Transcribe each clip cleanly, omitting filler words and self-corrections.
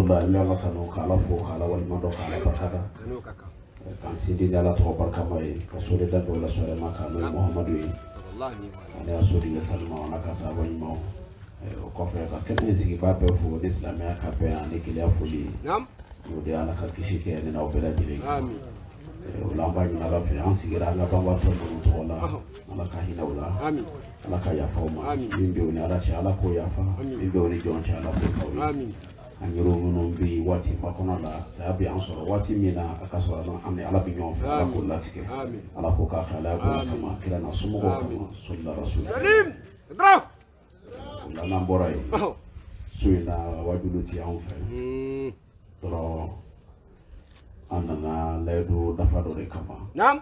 alhamdulillah Allah kanu kala fo kala wal mando kala fakada kan sindi dala to barka mai kasore da dole sore maka no muhammadu sallallahu alaihi wasallam sallallahu alaihi wasallam o ko fe ka kene sigi ba be fo islam ya ka pe ani kile fuli nam o de ala ka kishi ke ne na obela jire amin o lamba ni ala fi an sigira ala ba wa to to wala ala ka hina wala amin ala ka ya fa ma min be ni ala sha ala ko ya fa min be ni jon sha ala ko amin an yoro mun bi wati makono la sabi an soro wati mina aka soro no amne ala bi nyon fa ala ko latike amin ala ko ka khala ko kama kila na sumo ko sallallahu rasul salim dra la na boray suina wajudu ti an fa toro anana ledu dafa do kama nam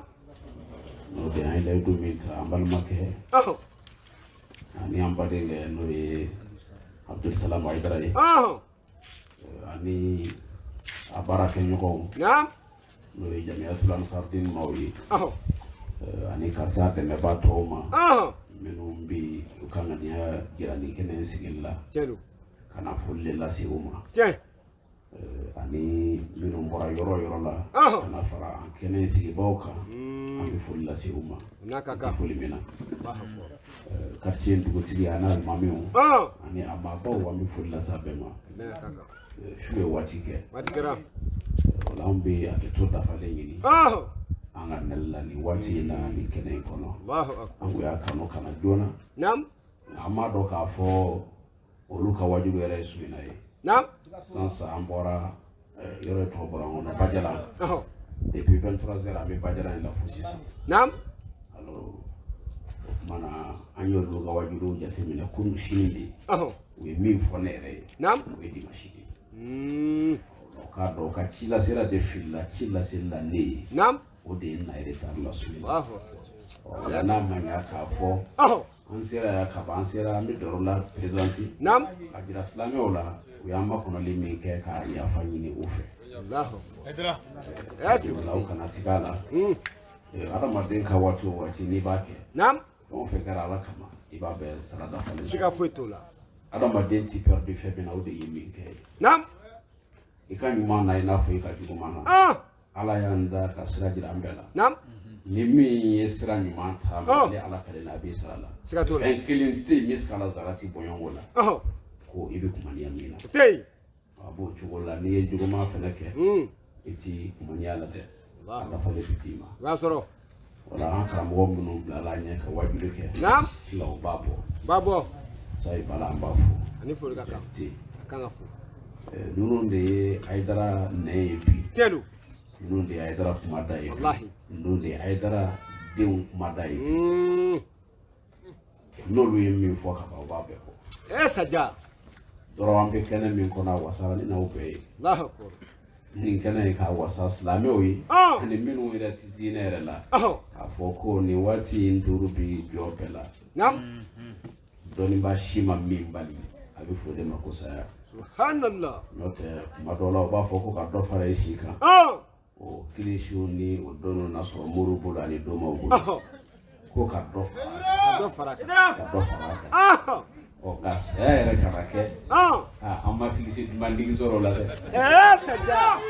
no de ay ledu mi ta ambal makke ani ambade le no e abdul salam aidara ani abaraka nyoko nam no e jamiatul ansardin mawi ani kasate me batoma minum bi ukanga dia jirani kenen sigilla celu kana fulle la si uma ani minum bora yoro la kana fara kenen sigi boka ani fulle la si uma nakaka fulle mina quartier du gotili ana mamiu ani amaba wa mi fulle la sabema nakaka shwe watike watikera olambi atotota fale yini anga nella ni wati na ni kene kono Allahu akbar angu ya kano kana jona nam amado ka fo oluka wajibu era isubina yi nam sansa ambora yore to bora ngona bajala depuis 23h ami bajala la fusisa nam alors mana anyo luga wajibu jatemina kun shindi we mi fonere nam we di mashidi ka do ka chila sera de filla chila sella ne nam o de na ireta Allah subhanahu wa ta'ala na manya ka fo an sera ya ka ban sera mi dorola presenti nam ajira islami ola uyamba kono limi ke ka ya fanyini ufe Allah edra ati wala kana sigala ara madin ka watu wati ni bake nam on fe kara la kama ibabe salada fale sika fotola ara madin ti perdu fe bena o de yimi ke nam ikan mana ina fo ika mana ala yanda ka sira jira ambela nam nimi yesira ni mata mali ala kale na bi sala sika to en kilinti miskala zarati boyongola ko ibi kumania mina tei abo chugola ni jugo ma fenake iti kumania la de ala fale bitima wasoro wala aka mo munu la nya ka wajude ke nam lo babo sai bala ambafu ani fo ka kanga fu nunde aidara nebi telu nunde aidara kumadai wallahi nunde aidara deun kumadai nolu yemi fo ka ba ko saja doro ambe kene min kona wasara ni na ube Allahu akbar ni kene ka wasa islami oyi ani minu ira tinere la afoko ni wati nduru bi biopela nam doni ba shima mimbali abi fode makosa subhanallah note madola ba foko ka do fara shika o kilishu ni o dono na so muru bula ni do ma bulu ko ka do fara o ka sere karake amma kilisi mandi zoro la de saja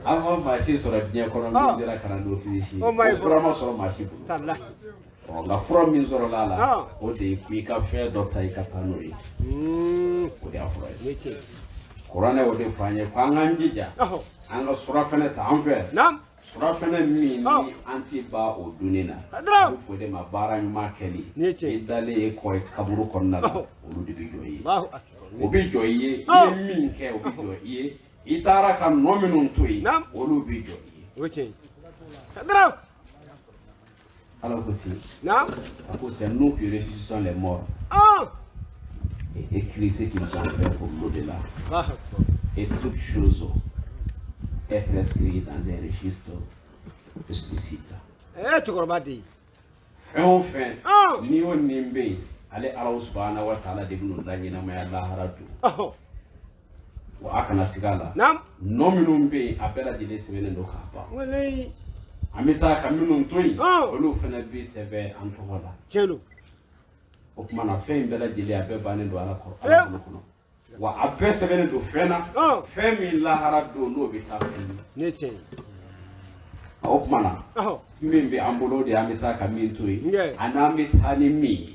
amma ma ci soro bien ko no dira kana do kilisi o ma soro ma ci bulu talla o la from min zoro la o de mi ka fe do tai ka tanoi o de afro yeke qur'ane o de fanye fanganjija anga sura fene ta anfe nam sura fene mi ni anti ba o dunina o de ma bara nyuma keli idale ko kaburu konna o du de joyi Allahu akbar o bi joyi min ke o bi joyi itara kan nominun toyi o lu bi joyi okay hadra alors que non à cause c'est nous qui ressuscitons les morts et écrit ce qu'ils ont fait pour l'au-delà et toute chose est prescrite dans un registre explicite tu comprends enfin ni on nimbe ale Allah subhanahu wa ta'ala de bunu lanyina ma Allah haratu wa akana sigala nam nominum be apela de semene ndo kapa walai amita kaminu ntoi olu fena bi sebe antola chelo o kuma na fe mbela jili abe bane ndo ala ko wa abese bene do fena femi lahara do no be ta ne ce o mana min bi ambulo de amita ka min toyi anami tani mi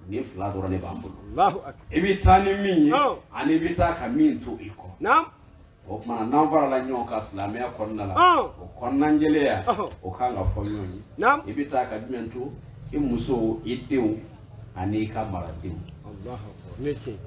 ni fla do ne bambulo Allahu akbar ibi tani mi ani bita ka min to iko nam o mana nan fara la nyon ka islamia konna la o konna njeleya o kanga fo nyoni nam ibita ka dimento imuso idew ani ka maradew Allahu akbar ne ce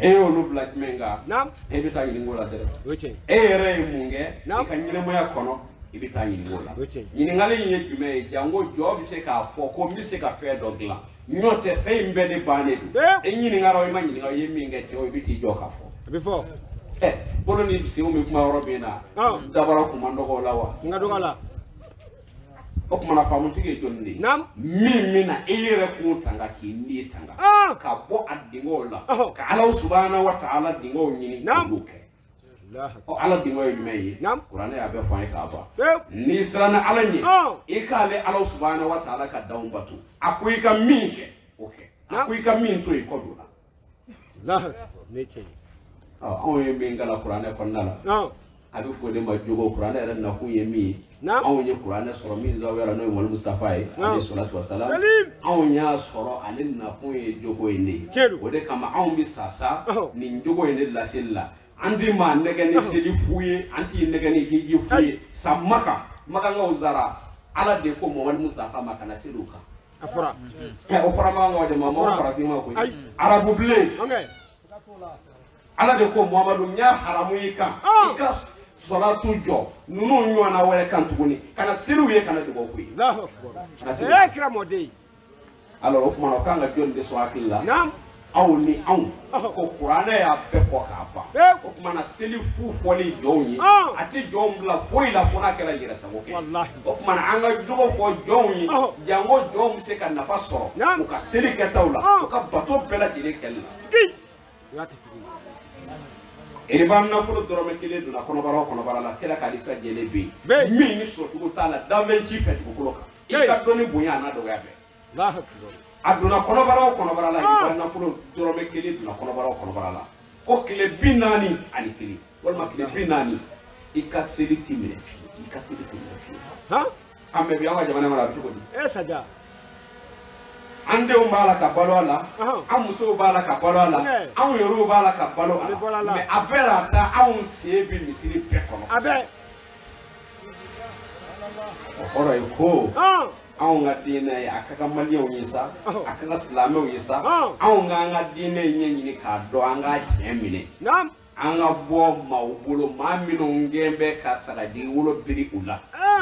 eyo no black menga nam ibita yini ngola dere oche ere munge ikanyine moya kono ibita yini ngola yini ngale yini jume jango job se ka fo ko mi se ka fe dogla nyote fe mbede bane yini ngaro ma yini ngaro yemi ngete o ibiti joka fo before bolo ni se o mi kuma robina dabara kuma ndogo lawa ngadugala o kuma na famu tige jondi nam mimi na ere ku tanga ki ni tanga ka bo adingo la ka ala subhanahu wa ta'ala dingo nyini duke o ala dingo yimi nam qur'ana ya be fa ka ba ni srana ala ni e ka le ala subhanahu wa ta'ala ka daum batu akui ka minke okay akui ka min to e ko dula la ne ce on ye min gala qur'ana ko nala abi fo de ma jogo qur'ana ran na ku yemi on ye qur'ana soro min zawara no wal mustafa alayhi salatu wassalam on ya soro alin na ku ye jogo inde o de kama on bi sasa ni jogo inde la sella andi ma nega ni seli fuye anti nega ni hiji fuye samaka maka ngawzara ala de ko mo wal mustafa maka na seluka afura o fara ma ngode ma mo fara fi ma ko arabu ble ala de ko muhammadu nya haramu yika ika salatu jo nunu nyona wele kan tuguni kana siru ye kana dugo ku Allahu akbar ekra modi alors o kuma kanga jonde so akilla nam awni ko qur'ana ya be ko kafa o kuma na seli fu foli jonyi ati jombla foi la fona kala yira sabo ke wallahi o kuma na anga dugo fo jonyi jango jom se kan na fasoro ko ka seli ke tawla ko ka bato bela dire kella Irban na fulo dorome kile duna kono bara la kila kalisa jele bi mi ni so tugo tala dambe chi fet ko loka ika doni bunya na do yabe la akbar aduna kono bara la irban na fulo dorome kile duna kono bara la ko kile binani ani kile wal ma kile binani ika seliti me ha amme bi awa jamana mara tugo di sada ande umbala ka balola amuso bala ka balola awu yoru bala ka balola me abera ta awu sebi misiri pekono abe ora yuko awu ngadine ya akaka maliyo yisa akaka islamo yisa awu ngadine nyenyi ka do anga chemine nam anga bo mawbulo mamino ngembe ka saladi wulo biri ula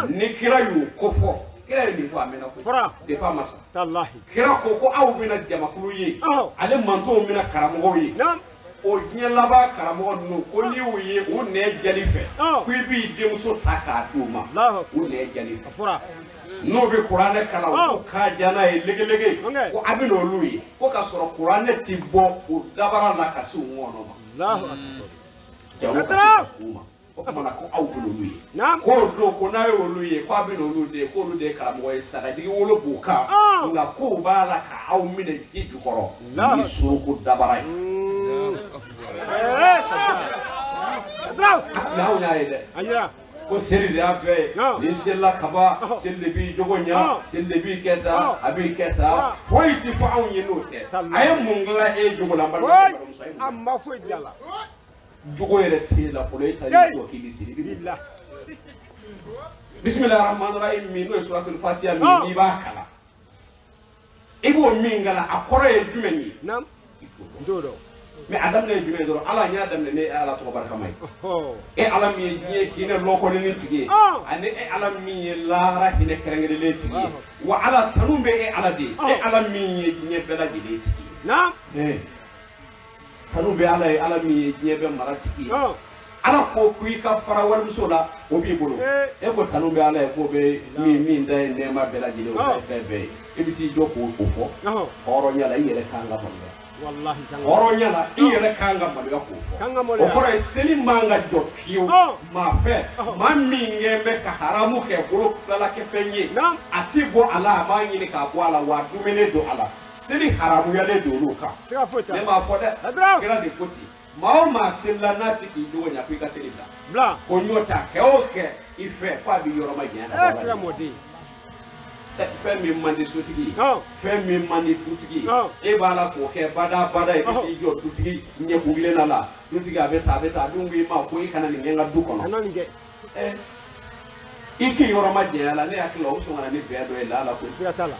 nikira yu kofo kira ni fo amena ko fara de pa masa tallahi kira ko awu bina jama kulu yi ale manto mina karamo yi nam o nyela ba karamo no ko ni wuyi o ne jalife ku bi demso taka duma o ne jalife fara no be qur'ane kala ko ka jana e lege ko abino luyi ko ka soro qur'ane ti bo o dabara la kasi wono ma Allahu akbar o kuma ko awulo luyi ko do ko na yo luyi ko abino lude ko lude karamo e saka digi wolo buka nga ko bala ka aw mine jiju koro ni suku dabara now na ide aya ko seri de afe ni sella kaba selle bi jogonya selle bi keta abi keta foiti fa aw yenote ay mungla e jogola mbal amma foi diala jogo yere tela ko le tali ko kibisi billah bismillahir rahmanir rahim mi no suratul fatiha mi ba kala ibo mingala akoro e jumeni nam dodo mais adam ne jumeni do ala nya adam ne ala to baraka mai e ala mi je kine loko ne tigi ane e ala mi la ra kine kerengede le tigi wa ala tanumbe e ala de e ala mi je bela de le tigi nam tanumbe ala mi je be maratiki ala ko kuyi ka fara wal musola o bi bolo e ko tanumbe ala e ko be mi nda ne ma bela de le o fe ibiti joko ko oro nyala yele kanga bonde wallahi oro nyala yele kanga bonde ko oro seli manga do fiu ma fe ma mingembe ka haramu ke bolo kala ke fenye atibo ala ma nyini ka bo ala wa dumene do ala seli haramu yale do luka ne ma fode kira de koti Maoma Selanati doing Africa City. Blah. When you attack, okay, if Fabi Yoroma, Modi. Femi Mandi Sutigi, Oh, Femi Mandi Tutigi, oh, Ebala Poke, Bada, your Tutigi, Nyakugilena, Tutiga Beta, Dungi, Quick and Yanga Dukono. I don't get Iki Yoroma Jala, they are close when I live there, Lala,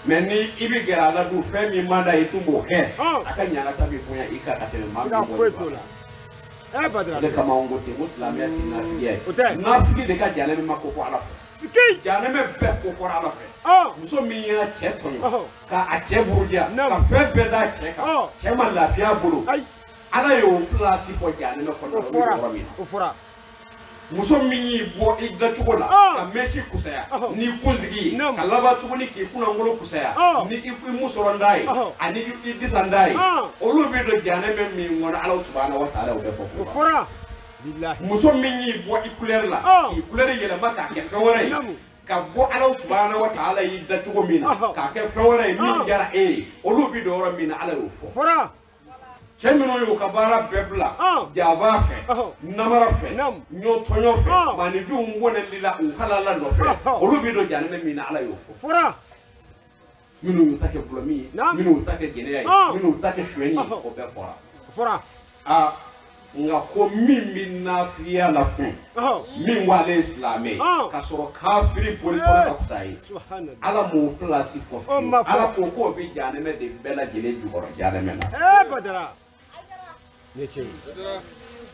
many Ibigala do Femi Manda Itumbo, oh, I can Yanga before Ika at the Mamma. The Kamango, the Muslim, yes, not the Kajan Mako for Alaf. Janame Peppo for Alaf. Oh, So me a check on you. oh, A chebuja, no, Fred Beda check. oh, Chairman Lafia Bulu. I, Anayo plus for Janame Ufora. Musomini bo igda chukula ka meshi kusaya ni kuzigi kalaba tukuni ki kuna ngolo kusaya ni ifu musorondai ani ifu disandai olu bido jane me mi ngona Allah subhanahu wa ta'ala o defo Ufora billahi musomini bo ikuler la ikuler yele maka ke fewore ka bo Allah subhanahu wa ta'ala yidda tukumina ka ke fewore mi jara olu bido ro mina ala ufo Ufora Chemino yo kabara bebla java fe namara fe nyo tonyo fe manifi ngone lila uhalala no fe olubido janne mina ala yo fora minu utake blomi minu utake genea minu utake shweni ko be fora nga ko mimi na fiya la kun min wale islami ka soro kafiri police ko kusai subhanallah ala mo place ko ala ko bi janne me de bela jele jugoro janne me na badara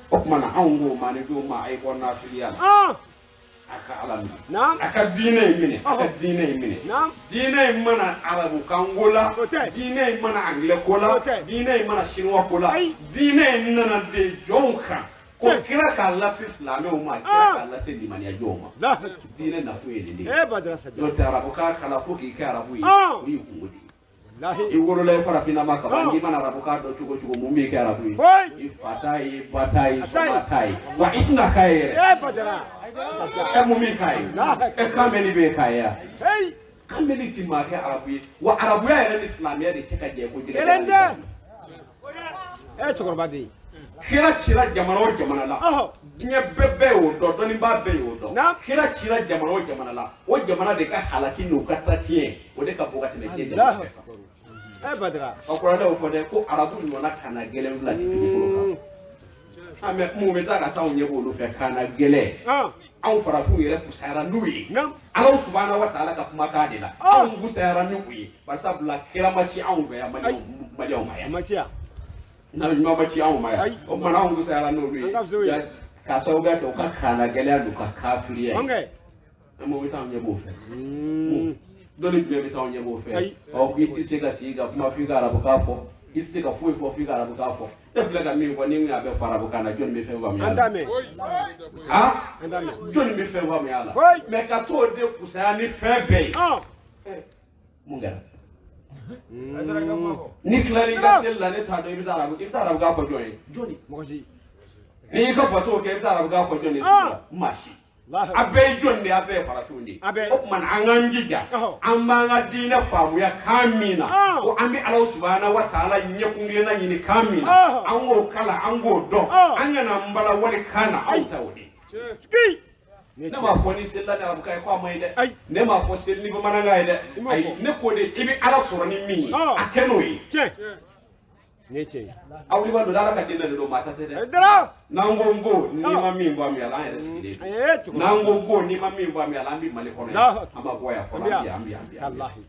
Okmana ango mani do ma ay gonna filial aka alam nam aka dine mine aka dine mine nam dine mana arabu kangola dine mana angle kola dine mana chinois kola dine nana de jonka ko kira ka la islam o ma kira ka la se limani ya joma dine na fueli badara sa do tarabu ka kala fuki ka arabu yi kungudi Igolo le farafina maka bangi mana rabuka do chugo mumbi ke arabu ifatai batai somatai wa itna kaire badara mumbi kai kameli be kaya kameli timma ke arabu wa arabu ya ran islamiyya de keka je ko dire elende chukor badi kira jamana la nye bebe o do doni ba be o do kira jamana la o jamana de ka halaki no katatie o de ka bogati ne je badra akora da o de ko arabu no na kana gele mla ti ko ka ame mu me ta ka ta onye bo lo fe kana gele an farafu yere kusara nuyi Allah subhanahu wa ta'ala ka kuma ka de la an gusara nuyi ba sabla kira maci an ga ya mali o maya maciya na ma maci an maya o mana an gusara nuyi ka sauga to ka kana gele du ka kafiriya mo mi ta onye bo fe dole be ta onye bo fe o ki se ka siga kuma fi ga arabu ka fo ki se ka fu fi ga arabu ka fo e fle ga mi ko ni mi abe fara bu kana jon mi fe wa mi andame andame jon mi fe wa mi ala me ka to de kusa ni fe be munga ni klari ga sel la ne ta do bi ta arabu ga fo joni moji ni ka pato ke bi ta arabu ga fo joni mashi abe jonni abe farasundi o man angangija ambanga dina famu ya kamina o ambi Allah subhanahu wa ta'ala nyekungile na nyini kamina ango kala ango do angana mbala wali kana autawdi ne ma foni sella da abukai kwa mai de ne ma fo selli ba mananga de ay ne ko de ibi ala soroni mi akenoyi Neche. Awli bando dala ka dinna do mata te de. Dara. Nango ngo ni mami mbo mi ala ya sikide. Nango ngo ni mami mbo mi ala mbi mali kono. Ama boya fo ambi. Wallahi.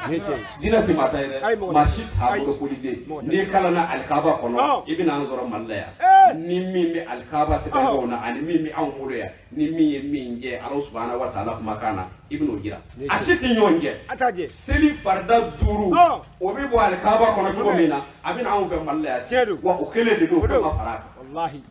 Neche. Dina ti mata de. Mashit ha do police. Ni kala na alkaba kono. Ibina anzoro mallaya. Ni mimi alkaba se ko na ani mimi an muloya. Ni mi nje Allah subhanahu wa ta'ala kuma kana ibnu gira. Asiti nyonje. Ataje. Seli farda duru. Obi bo alkaba kono to mina. Abin an fe mallaya tedu wa ukele de do fe mafara wallahi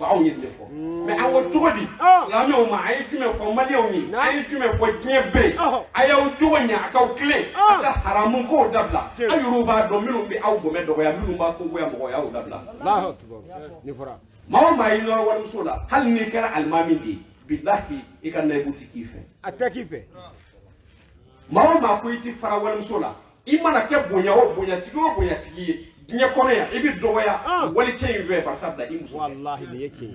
wa aw yidde fo me an wo togodi la me ma ay jume fo maliyo ni ay jume fo tiebe ayaw jowonya aka ukele aka haramun ko dabla ayuru ba do minu bi aw go me do ya minu ba ko go ya mo ya o dabla Allahu akbar ni fora ma ma yino wal musula hal ni kara almamin di billahi ikan nay butiki fe atakife ma ko iti fara wal musula imana ke bonya o bonya tigi diɲɛ kɔnɔ yan i bɛ dɔgɔya wali cɛ in fɛ barisa bila i muso wallahi de yake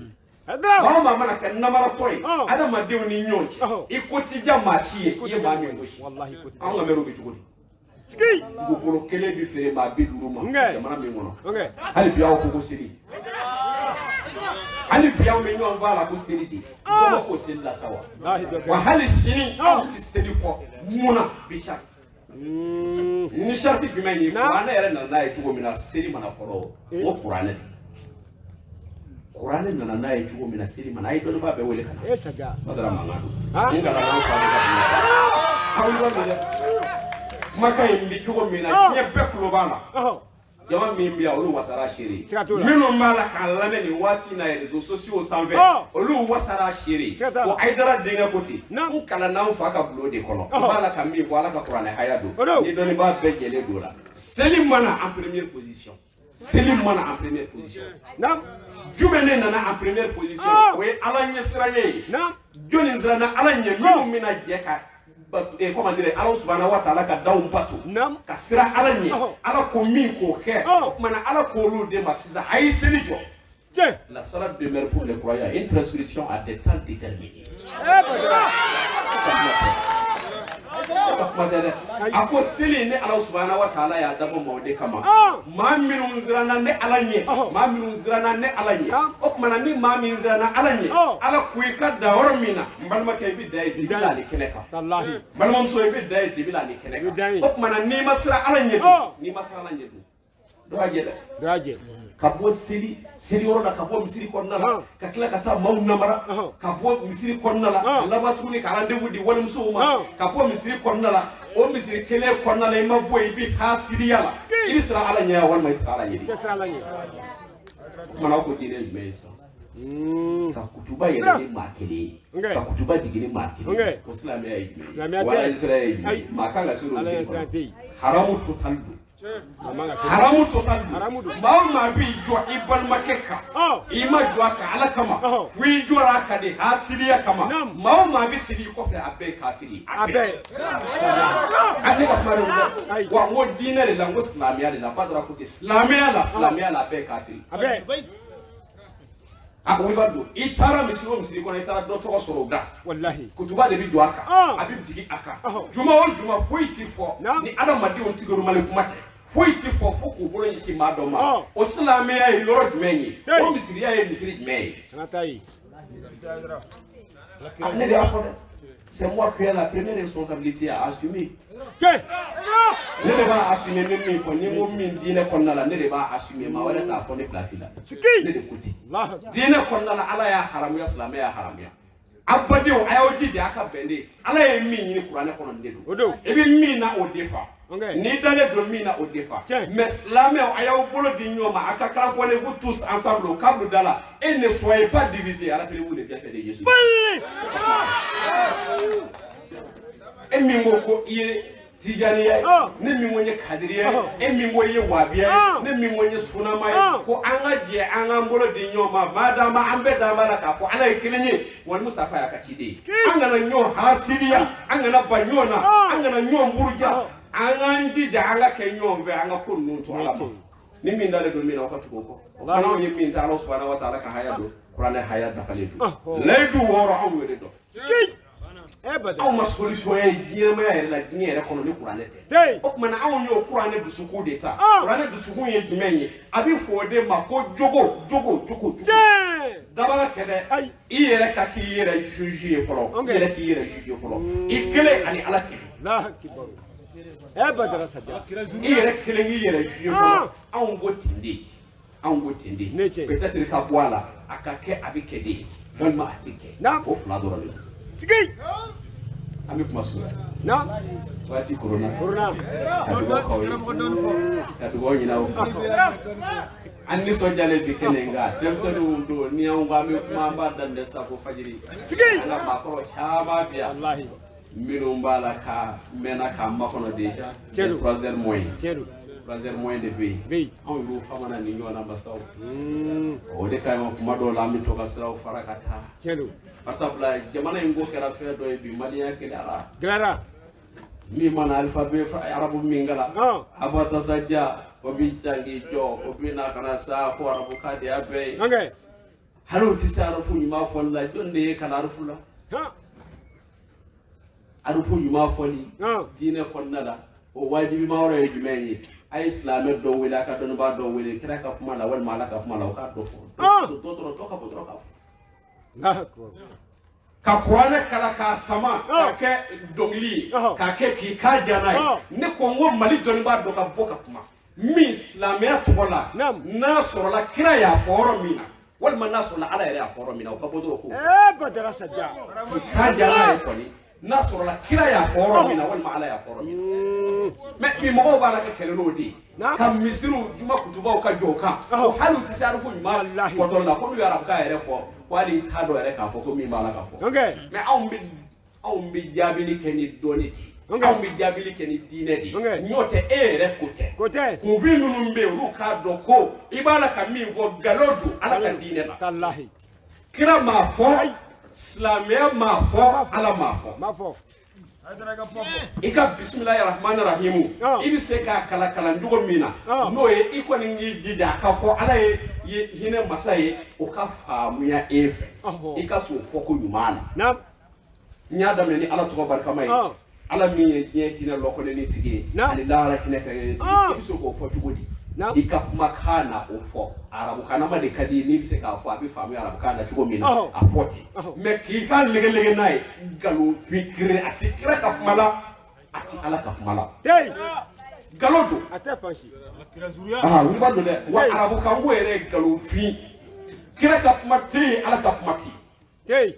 maa maa mana kɛ namaratɔ ye adamadenw ni ɲɔgɔn cɛ i ko ti ja maa si ye i ye maa min gosi wallahi anw ka mɛruw bɛ cogo di dugukolo kelen bɛ feere maa 50 ma jamana min kɔnɔ hali bi aw ko seli hali bi aw bɛ ɲɔgɔn fɔ a la ko seli de kɔmɔ ko seli la sa wa hali sini aw si seli fɔ munna bi sariti ni sariti jumɛn ye kuranɛ yɛrɛ nana n'a ye cogo min na seli mana fɔlɔ o kuranɛ kuranɛ nana n'a ye cogo min na seli mana a ye dɔnnibaa bɛɛ wele ka na badara mankan don n kana n'anw fa de ka aw yɔrɔ min dɛ kumakan in bɛ cogo min na diɲɛ bɛɛ tulo b'a la jama min bɛ yan olu wasara seere minnu b'a la k'a lamɛn nin waati in na réseaux sociaux sanfɛ olu wasara seere ko Ayidara denkɛ ko ten n kalan n'anw fa ka bulon de kɔnɔ n b'a la ka min fɔ ala ka kuranɛ haya don ni dɔnnibaa bɛɛ jɛlen don la seli mana en première position seli mana en première position jumɛn de nana en première position o ye ala ɲɛsiranɲɛ ye jɔnni siranna ala ɲɛ minnu bɛna jɛ ka comment dire ala subhanahu wa ta'ala ka daw bato ka sira ala ɲɛ ala ko min k'o kɛ o kumana ala k'olu de ma sisan a y'i seli jɔ la salade demeure pour les croyants une prescription à des temps déterminés a ko seli ne ala subhanahu wa ta'ala y'a dabɔ ma o de kama maa minnu siranna ne ala ɲɛ maa minnu siranna ne ala ɲɛ o kumana ni maa min siranna ala ɲɛ ala ko i ka da yɔrɔ min na n balimakɛ i bɛ da ye dibi la ale kɛnɛ kan balimamuso i bɛ da ye dibi la ale kɛnɛ kan o kumana n'i ma siran ala ɲɛ dun n'i ma siran ala ɲɛ dun dɔ b'a jɛ dɛ ka bɔ seli yɔrɔ la ka bɔ misiri kɔnɔna la ka tila ka taa maaw namara ka bɔ misiri kɔnɔna la ka laban tuguni ka rendez-vous di walimusow ma ka bɔ misiri kɔnɔna la o misiri kelen kɔnɔna la i ma bɔ i bɛ k'a siriya la i bɛ siran ala ɲɛ ya walima i tɛ siran ala ɲɛ o kumana aw ko diinɛ jumɛn ye sisan ka kutuba yɛrɛ ni maa kelen ye ka kutuba jigin ni maa kelen ye o silamɛya ye jumɛn ye wa alisilamɛya ye jumɛn ye maa kan ka se o misiri kɔnɔ haramu total don haramu total maa maa b'i jɔ i balimakɛ kan i ma jɔ a kan ala kama fo i jɔra a kan de hasiliya kama maa maa bɛ sigi i kɔfɛ a bɛɛ ye kafiri a bɛɛ a ne ka kuma de don wa n ko diinɛ de la n ko silamɛya de la ba dɔrɔn ko ten silamɛya la a bɛɛ ye kafiri a ko i b'a dɔn i taara misiri o misiri kɔnɔ i taara dɔ tɔgɔ sɔrɔ o da kutuba de bɛ jɔ a kan a bɛ jigin a kan juma o juma foyi tɛ fɔ ni adamadenw tigɛrumali kuma tɛ foyi tɛ fɔ fo k'u bolo ɲɛsin maa dɔ ma o silamɛya ye yɔrɔ jumɛn ye o misiriya ye misiri jumɛn ye ne de y'a fɔ dɛ c'est moi qui ai la première responsabilité à assumer ne de b'a assumer ni min fɔ ni n ko min diinɛ kɔnɔna la ne de b'a assumer maa wɛrɛ t'a fɔ ne place la ne de ko ten diinɛ kɔnɔna la ala y'a haramuya silamɛ y'a haramuya abadenw a y'aw jija a ka bɛn de ala ye min ɲini kuranɛ kɔnɔ nin de don i bɛ min na o de fa n'i dalen don min na o de fa mais silamɛw a y'aw bolo di ɲɔgɔn ma a ka kan vous tous ensemble au câble da la et ne soyez pas divisés rappelez-vous les bienfaits de Jésus e min ko i ye tijaniya ye ne min ko n ye kadiriya ye e min ko i ye wahabiya ye ne min ko n ye sunama ye ko an ka jɛ an k'an bolo di ɲɔgɔn ma madama an bɛɛ dama la k'a fɔ ala ye kelen ye wa ni Mustafa y'a ka ciden ye an kana ɲɔgɔn hasiliya an kana ba ɲɔgɔn na an kana ɲɔgɔn buruja an k'an jija an ka kɛ ɲɔgɔn fɛ an ka ko ninnu to ala ma ni min dalen don min na aw ka tugu o kɔ n'anw ye min ta ala subhanahu wa ta'ala ka haya don kuranɛ haya dafalen don layidu 6 anw y'o de dɔn anw ma solution ye ɲɛnamaya yɛrɛ la diɲɛ yɛrɛ kɔnɔ ni kuranɛ tɛ o kumana anw y'o kuranɛ dusukun de ta kuranɛ dusukun ye jumɛn ye a bɛ fɔ o de ma ko jogo dabara kɛ dɛ i yɛrɛ ka k'i yɛrɛ juge ye fɔlɔ i yɛrɛ k'i yɛrɛ juge fɔlɔ i kelen ani ala kelen i yɛrɛ kelen k'i yɛrɛ juge fɔlɔ anw ko ten de peut-être ka bɔ a la a ka kɛ a bɛ kɛ de walima a tɛ kɛ o fila dɔrɔn de la an bɛ kuma sugu waati corona ka dugawu ɲini aw an nisɔndiyalen bi kɛnɛ nka denmisɛnninw don ni anw ko an bɛ kuma an b'a daminɛ sisan ko fajiri an ka maakɔrɔ caman bɛ yan minnu b'a la ka mɛnna k'an makɔnɔ déjà 3h moins 3h moins de bɛ yen anw y'u famana ni ɲɔgɔn na basaw o de ka ɲi kuma dɔw la an bɛ to ka siraw fara ka taa barisabula jamana in ko kɛra fɛn dɔ ye bi maliyɛn gɛlɛyara mi mana alphabet fa arabu mingala abata sajja o bi jangi jo o bi na kana sa ko arabu kadi abe okay halu ti sa arafu ma folla jonde kana arfula arufu ma foli dine konnala o wajibi ma wara jumeni ay islamet do wala ka don ba do wele kira ka kuma la wal malaka kuma la ka do to ka bodro ka ka kuwana kala ka sama ka ke dongli ka ke ki ka jana ne ko ngo mali don ba do ka boka kuma mi islamet wala na soro la kira ya foro mina wal man naso la ala ya foro mina ka bodro ko badara sajja ka jana ko ni na soro la kira ya foro mina wal ma ala ya foro mina me mi mo ba la ka kele no di kam misiru juma kutuba ka joka o halu ti sarufu ma foto la ko mi arab ka ere fo wali ta do ere ka fo ko mi ma la ka fo okay me aw mi jabili keni doni aw mi jabili keni dine di nyote ere kote ko vi nunu mbe ru ka do ko ibala ka mi fo galodu ala ka dine la tallahi kira ma fo islamia ma fo ala ma fo ika bismillahir rahmanir rahim ibi se ka kala kala ndugo mina no ye iko ni jida ka fo ala ye hine masaye o ka faamu ya efe ika so foko yumana na nya da ni ala to barka mai ala mi ye hine loko ni tigi ali la ala kine ka ibi so ko fo tugodi ika makana o fo arabu kana ma de kadi ni se ka fo abi faamu arabu kana tugo mina a foti me ki ka lege nai galu fikre ati kira ka mala ati ala ka mala dey galodo ate fanshi wi ba do de wa arabu ka were galu fi kira ka mati ala ka mati dey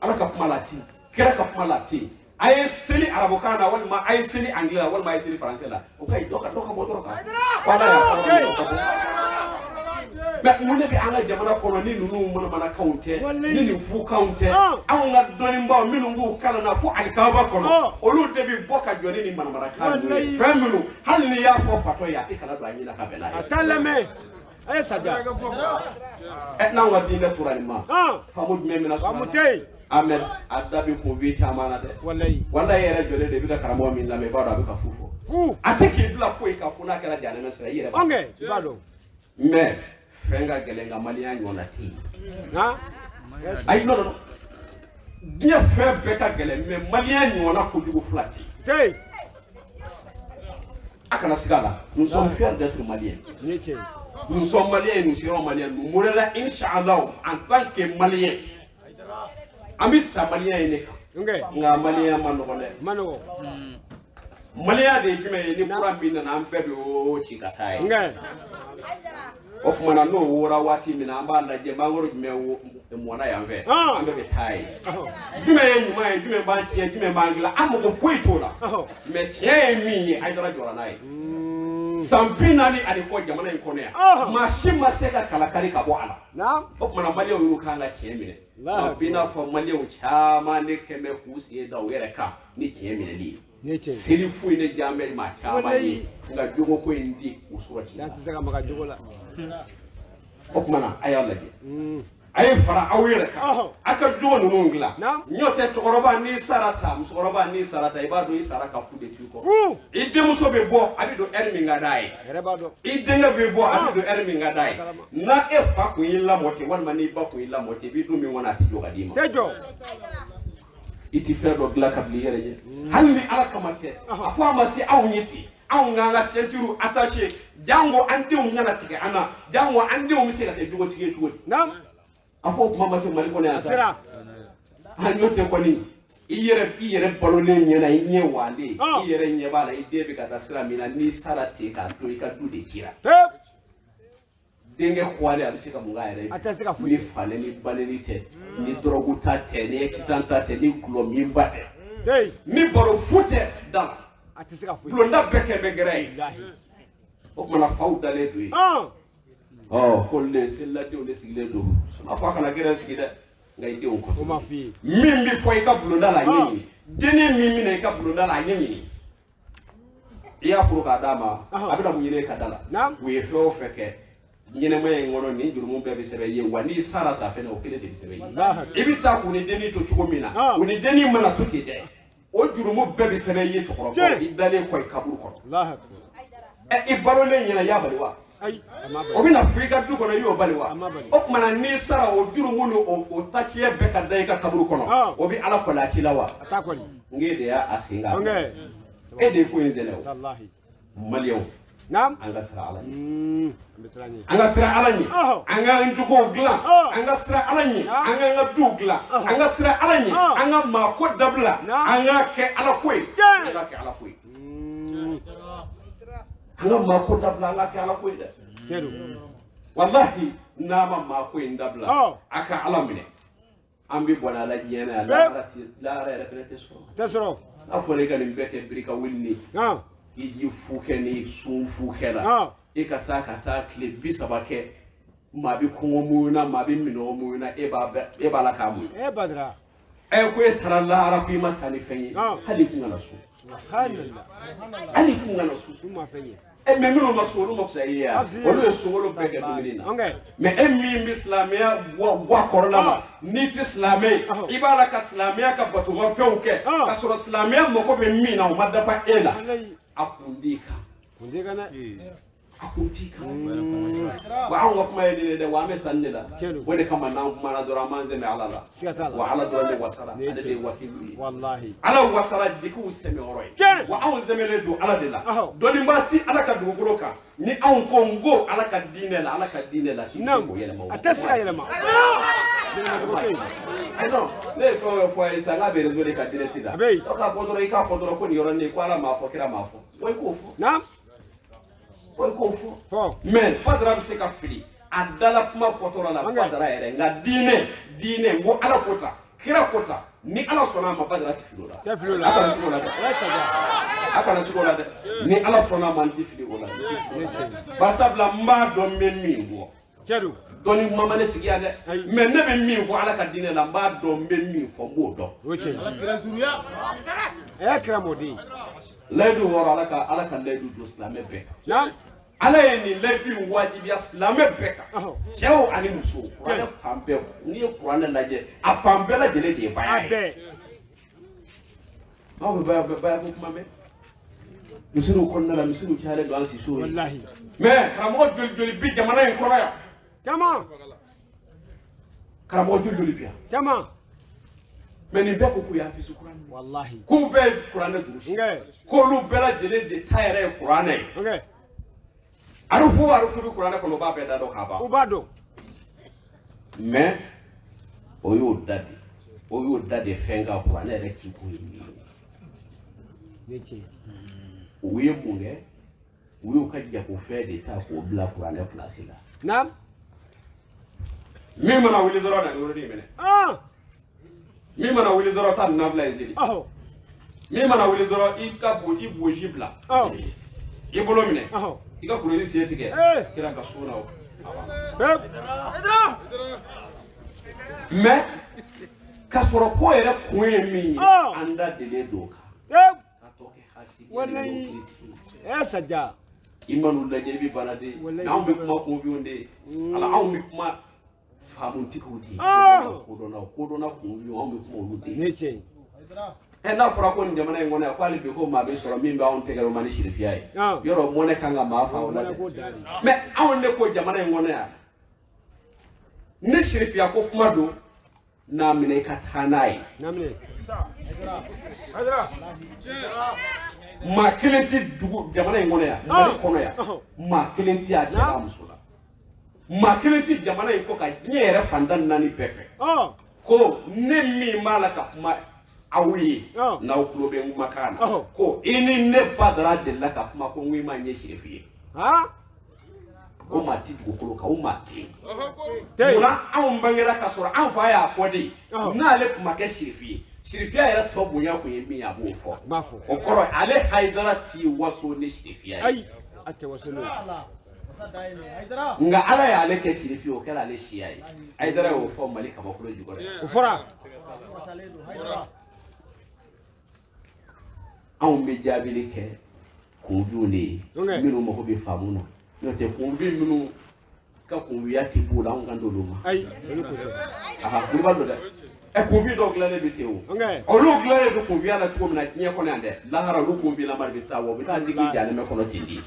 ala ka mala ti kira ka mala ti ay seli arabu kana wal ma ay seli angla wal ma ay seli français la okay doka motor ka wala ba mun bi anga jamana kono ni nunu mun mana kaunte ni fu kaunte an ga doni mbaw minu ngu kala na fu alkaba kono olu de bi boka joni ni man mara kan famulu hal ni ya fo fato ya tikala do anyina ka bela atalame ay sadia etna ngati ne turani ma famud memina famute amen adabi ko vita mana de wallahi yere jole de bi ka karamo min la me bado abi ka fufo atiki dula fo ka funa kala jana na sira yere onge bado me fenga gelenga malia nyona ti ha ay no dia fe beta gele me malia nyona ko jugu flati hey akana sigala nous sommes fiers d'être maliens nous sommes maliens et nous serons maliens nous mourrons inchallah en tant que maliens ami sa malien ene ka nga malien manogo malien de jume ni kura binna na ambe o chikatai o kuma na no wora wati mina amba na je mangoro jume mwana yamve ambe betai jume nyuma jume banchi jume mangila amugo fuitola me chemi aidara jora nai sampina ni alikuwa jamana inkonea mashima seka kalakari kabwala na o kuma na mali o yukanga chemine bina fo mali o chama ne keme kusi da were ka ni chemine li silifu ine jambe ma chama ni nga jogo ko indi usurati ya tsaka maka jogo la o kuma na ayala ji ay fara awere ka aka jogo no ngla nyote tokoroba ni sarata ibado yi saraka fude tiko ide muso be bo abido ermi ngadai ide nga be bo abido ermi ngadai na e fa ko yilla moti wan mani ba ko yilla moti bi dumi wona ti joga dima tejo iti ferdo gla kabli yere je halmi ala kamate afa masi awnyiti awnganga sentiru attaché jango ande ngana tiga ana jango ande o misela te jogo tige jogo nam afo mama se mali ko ne asa hanyote ko ni iyere balole nyana inye wale iyere nyebala idebe kata sira mina ni sarate ka to ikadu de kira denge kwale abisika mungaire atasika fuli fale ni balelite ni droguta te ni extanta te ni klomimba te ni baro fute da atasika fuli blonda beke begere o mana fauda le dui kolle sellati o le sigile do afa kana gere sigida ngai de on ko ma fi mimbi foi ka blonda la nyini dene mimi na ka blonda la nyini iya furu ka dama abida munyire ka dala we fo feke nyene moye ngono ni jurumu bebe sebe ye wani sarata fene o kele de sebe ye ibita ku ni deni to chugomina uni deni mana tuki de o jurumu bɛɛ bɛ sɛbɛn ye cɛkɔrɔba i dalen kɔ i kaburu kɔnɔ Allahu akbar i balolen ɲɛna y'a bali wa ayi o bɛna fɔ i ka du kɔnɔ i y'o bali wa o tumana n'i sara o jurumu ni o tasiyɛ bɛɛ ka da i ka kaburu kɔnɔ o bɛ ala kɔli a ci la wa a t'a kɔli n k'e de y'a sen kan e de ye ko in sɛnɛ o wallahi maliyɛnw naam an ka sira ala ɲɛ an ka sira ala ɲɛ an k'an jogow dilan an ka sira ala ɲɛ an k'an ka duw dilan an ka sira ala ɲɛ an ka maako dabila an k'a kɛ ala ko ye an k'a kɛ ala ko ye an ka maako dabila an k'a kɛ ala ko ye dɛ wallahi n'a ma maako in dabila a ka ala minɛ an bɛ bɔnɛ ala diɲɛ na lahara yɛrɛ fɛnɛ tɛ sɔrɔ n'a fɔra i ka nin bɛɛ kɛ birika wuli i ji fu kɛ ni sun fu kɛra e ka taa tile 30 kɛ maa bɛ kɔngɔ muɲu na maa bɛ minɔgɔ muɲu na e b'a la k'a muɲu badra ko e taara lahara ko i ma taa ni fɛn ye hali i kun kana so hali i kun kana so mais minnu ma so olu ma fisa i ye wa olu ye sunkalo bɛɛ kɛ dumuni na mais e min bɛ silamɛya bɔ a kɔrɔla ma n'i tɛ silamɛ ye i b'a la ka silamɛya ka batomafɛnw kɛ ka sɔrɔ silamɛya mago bɛ min na o ma dafa e la a kun t'i kan a kun t'i kan wa anw ka kuma ye nin de dɛ wa an bɛ sanni de la o de kama n'an kumana dɔrɔn an b'an sɛmɛ ala la wa ala dɔrɔn de wasara ale de ye wakilu ye ala wasara jigiw sɛmɛyɔrɔ ye wa anw sɛmɛlen don ala de la dɔnnibaa ti ala ka dugukolo kan ni anw ko n ko ala ka diinɛ la ala ka diinɛ la k'i se k'o yɛlɛma a tɛ se ka yɛlɛma non ne ye fɛn o fɛn fɔ a ye sisan n k'a bɛ réseau de kan direct la k'a fɔ dɔrɔn i k'a fɔ dɔrɔn ko nin yɔrɔnin ko ala m'a fɔ kira m'a fɔ o ye k'o fɔ o ye k'o fɔ mais Badara bɛ se ka fili a dala kuma fɔtɔla la Badara yɛrɛ nka diinɛ n ko ala ko ta kira ko ta ni ala sɔnna a ma Badara tɛ fili o la a kana sigi o la dɛ a kana sigi o la dɛ ni ala sɔnna a ma n tɛ fili o la barisabula n b'a dɔn n bɛ min fɔ dɔnni kuma ma ne sigi yan dɛ mais ne bɛ min fɔ ala ka diinɛ la n b'a dɔn n bɛ min fɔ n b'o dɔn a y'a kira mɔden layidu wɔɔrɔ ala ka layidu don silamɛ bɛɛ kan ala ye nin layidu in wajibiya silamɛ bɛɛ kan cɛw ani musow kuranɛ fan bɛɛ n'i ye kuranɛ lajɛ a fan bɛɛ lajɛlen de ye baya ye aw bɛ baya ko kuma mɛn misiriw kɔnɔna la misiriw cayalen don an sisow ye mais karamɔgɔ joli bi jamana in kɔnɔ yan karamɔgɔ joli bi yan mais nin bɛɛ ko k'u y'a fisi kuranɛ k'u bɛɛ ye kuranɛ durusi k'olu bɛɛ lajɛlen de ta yɛrɛ ye kuranɛ ye arufu bɛ kuranɛ kɔnɔ u b'a bɛɛ da dɔn k'a ban u b'a dɔn mais o y'o da de fɛn ka kuranɛ yɛrɛ ci ko ye u ye mun kɛ u y'u ka jagofɛn de ta k'o bila kuranɛ place la min mana wuli dɔrɔn na ni yɔrɔnin minɛ min mana wuli dɔrɔn ta nin nabila in seli min mana wuli dɔrɔn i bosi bila i bolo minɛ i ka kuruni sen tigɛ kira ka so na mais ka sɔrɔ ko yɛrɛ kun ye min ye an da delen don kan ka tɔ kɛ hasidi saja i man'u lajɛ i bɛ bana de anw bɛ kuma kunfinw de ye ala anw bɛ kuma faamuntigiw de ye kodɔnna kunfinw anw bɛ kuma olu de ye n'a fɔra ko nin jamana in kɔnɔ yan ko hali bi ko maa bɛ sɔrɔ min bɛ anw tɛgɛ ma ni sirifiya ye yɔrɔ mɔnɛ kan ka maa fa o la dɛ mais anw de ko jamana in kɔnɔ yan ni sirifiya ko kuma don n'a minɛ i ka taa n'a ye maa kelen tɛ dugu jamana in kɔnɔ yan mali kɔnɔ yan maa kelen tɛ y'a cɛ k'a muso la maa kelen tɛ jamana in kɔ ka diɲɛ yɛrɛ fantan naani bɛɛ fɛ ko ne min b'a la ka kuma aw ye n'aw tulo bɛ n kumakan na ko i ni ne Badara delila ka kuma ko n ko i ma ɲɛ sirifi ye o maa ti dugukolo kan o maa tɛ yen munna anw bangera ka sɔrɔ an fa y'a fɔ de n'ale tun ma kɛ sirifi ye sirifiya yɛrɛ tɔ bonya kun ye min ye a b'o fɔ o kɔrɔ ale Hayidara t'i waso ni sirifiya ye nka ala y'ale kɛ sirifi ye o kɛra ale siya ye Hayidara y'o fɔ Mali kabakolo jukɔrɔ o fɔra anw bɛ jaabili kɛ kunfinw de ye minnu mago bɛ faamu na n'o tɛ kunfin minnu ka kunfiya tɛ b'u la anw kan t'olu ma aha kulubali don dɛ e ko bi do glane bi tewo o lu glane do ko bi ala ko mina tinya ko nande la hara lu ko bi la mar bi tawo bi ta digi jale me ko no tindi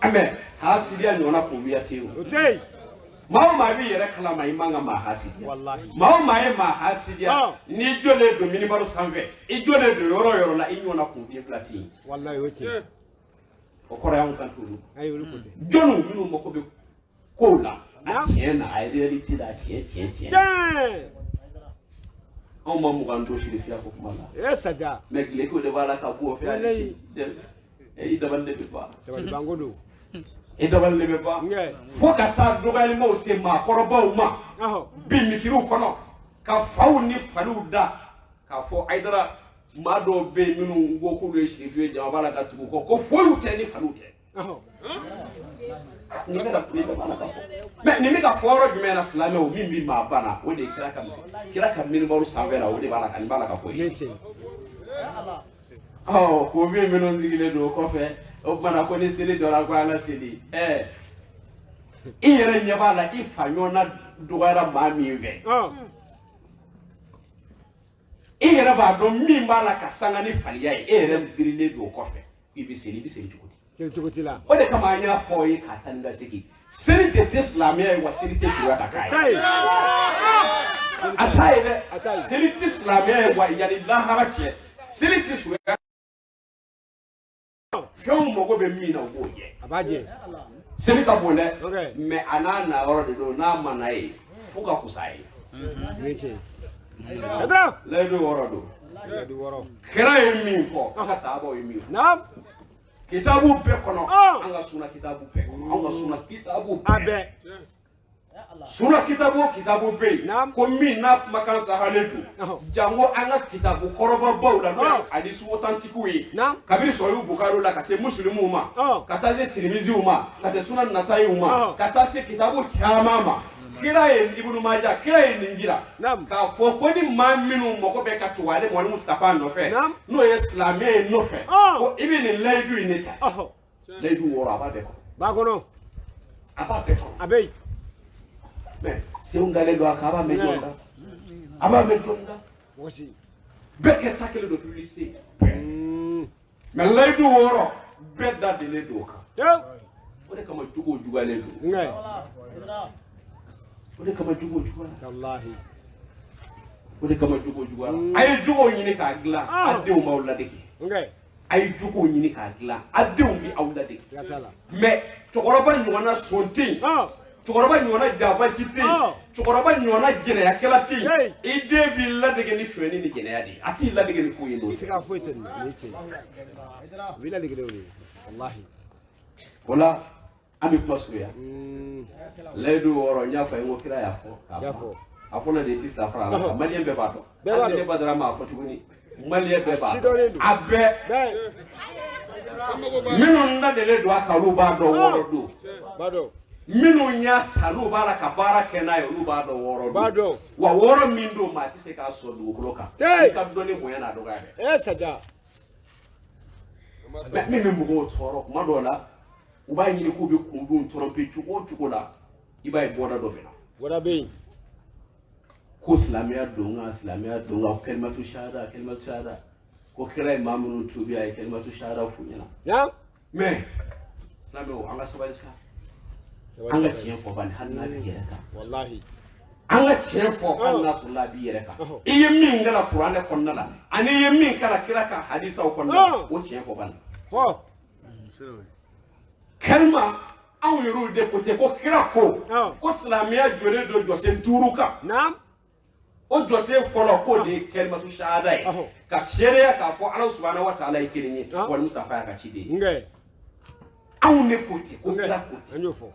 ame hasidia ni ona ko bi atewo Mao ma bi yere kala ma imanga ma hasidia wallahi mao ma e ma hasidia ni jole do mini baru sanve I jole do yoro la inyo na ko bi flati wallahi wote o ko ran kan tulu ay wulu ko jonu minu mako be ko la tiena ay reality da tie on ma mu kan do shi fi ko kuma la sada meg le ko de bala ka bo fi ali e da bande be ba bangodo e dabal lebe ba fo ka ta dogal mo se ma koroba ma bi misiru kono ka faw ni falu da ka fo aidara ma do be minu ngo ko do shirifi jawabala ka tuko ko fo te ni falu te ni ka ni ka bana ka fo me ni mi ka foro jume na salame o mi bi ma bana o de kira ka minu baru savera o de bala ka ni bala ka fo ko bi minu ndigile do ko fe o mana ko ni seli do la ko ala seli iyere nyaba la ifanyo na dogara ma mi ve iyere ba do mi mala ka sanga ni faliya iyere birile do ko fe bi seli chukoti la o de kama anya fo yi ka tanga seki seli te islamia wa seli te kiwa da kai atai seli te islamia wa yani la harache seli te suwa fion mogo be mi na oboye abaje seli ka bonde me anana oro de do na manai fuka kusai meche ada le do woro kira yemi fo aka sabo yemi nam kitabu be kono anga suna kitabu be kono anga suna kitabu abe sura kitabu be ko min na makan sahaletu jango anga kitabu koroba bawla no hadisi authentique wi kabiri so yu bukhari la kase muslimu ma kata ze tirmizi ma kata sunan nasai ma kata se kitabu kamama kira ibn majah kira ningira ka fo ko ni maminu moko be katwale mo mustafa no fe no islamé no fe ko ibn laydu ineta laydu wora ba be ko ba ko no apa be ko abey mais si on gale do akaba me jonda aba me jonda wosi beke takele do publicité mais laydu woro bedda de le do ka o de kama jugo jugale do ngay o de kama jugo jugala wallahi o de kama jugo jugala ay jugo nyini ka gla adde mawla de ngay ay jugo nyini ka gla adde mi awla de mais tokoroba nyona sontin chokoroba nyona jaba kiti chokoroba nyona jene ya kala ti ide bi la de ni shweni ni jene ya di ati la de ni fuyi ndo sika fuyi ten ni ce bila de ni wallahi wala ami plus ya ledu woro nya fa ngo kira ya fo afona de tista fra malien be bato ande badra ma foti buni malien be bato abe minu nda de ledu aka ru ba do woro do bado minu nya talu bala ka bara kenayo lu ba do woro do wa woro mindo ma ti se ka so do bloka ka do ni moya na do ga be sada mi mu go toro ma do la uba nyini ko be kundu trompe chuko la iba boda do be na boda be ko islamia donga kelmatu shahada ko kira imamu tubi ay kelmatu shahada funyana ya me islamio anga sabali sa anga tiyen fo ban hanna bi yereka wallahi anga tiyen fo hanna sulla bi yereka iye min ngala qur'an ko nala ani ye min kala kira ka hadisa ko nala o tiyen fo ban fo kalma aw yuru de côté ko kira ko islamia jore do jose turuka naam o jose folo ko de kalmatu shahada ka sheria ka fo Allah subhanahu wa ta'ala ikirinyi wal mustafa ka chide ngai aw ne côté ko kira côté anyo fo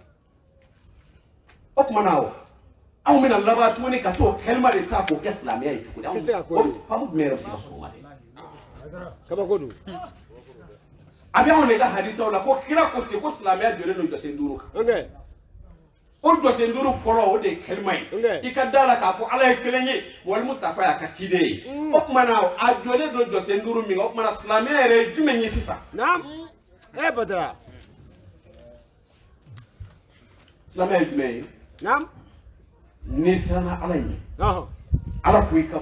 opmanao aw min Allah tuni ka to kalma de ta ko islamia yi tukudi aw famu mero si ko made kaba ko du abi aw ne ga hadisa wala ko kira côté ko islamia jore no jose turuka ngai o jose nduru folo o de kelmai ikadala ka fo ala kelenye wal mustafa ya ka chide opmana a jole do jose nduru mi opmana islamia re jumenyi sisa naam badra islamia jumenyi naam ni sana ala ni ala ko ka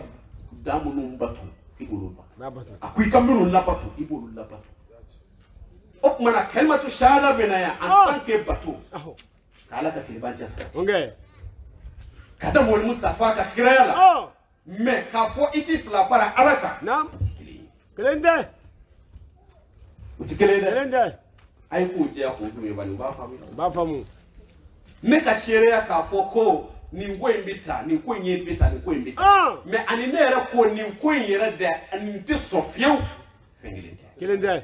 damu num batu ibulu akui ka munu labatu ibulu labatu ok mana kalmatu shahada benaya en tant que batu kala ka kilban jaska kada mo Mustafa ka kirala mais ka fo iti fla fara alaka nam kelende utikelende ay ko je ko dum bani ba famu ne ka sheria ka fo ko ni ngwe mbita ni ko nye mbita ni ko mbita mais ani ne era ko ni ko yera da ani te sofia kelende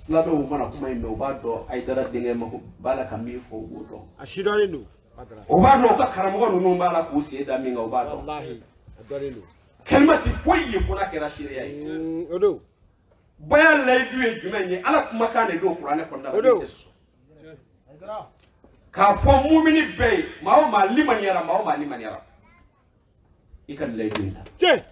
Slado umana kuma ime obado aidara dinge mako bala kamifo udo ashidore nu obado ka karamogo nu mbala kusi eda minga obado wallahi adore nu kelmati foyi fona kera shiriya yi odo baya laidu e jumenye ala kuma kane do qur'ane konda odo ka fo mu'mini be mawo ma liman yara ikan laidu ina che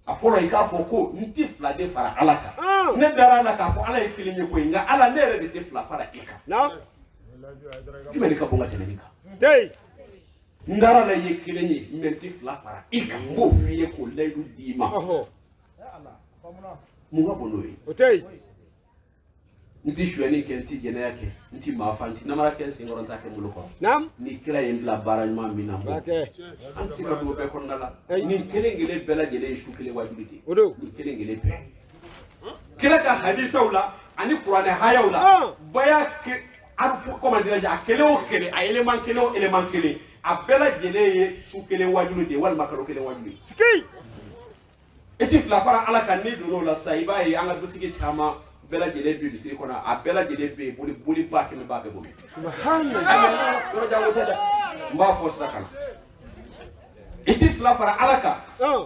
apolo ika fo ko nti fla de fara alaka ne dara la ka fo ala ikilimi ko inga ala ne re de fla fara ika na timeni ka bonga temenika dey ndara la yikilini menti fla fara ika ngo fiye ko ledu dima oho munga bonoi otey nti shweni ke nti jena yake nti mafanti namara ke singoro ntake muluko nam ni kila yembla barajma minambo okay anti ka do be ko ndala ni kelengele bela jele shukile wajibiti odo ni kelengele pe kila ka hadisa ula ani qur'ane haya ula baya ke arfu comment dire ja kele o kele a element kele a bela jele ye shukile wajibiti wal makaro kele wajibiti ski eti la fara ala kan ni do la saiba e anga dutike chama bela jele bi bisi ko na a bela jele be boli ba ke me ba ke bo subhanallah do jawo tada mba fo sakana iti fla fara alaka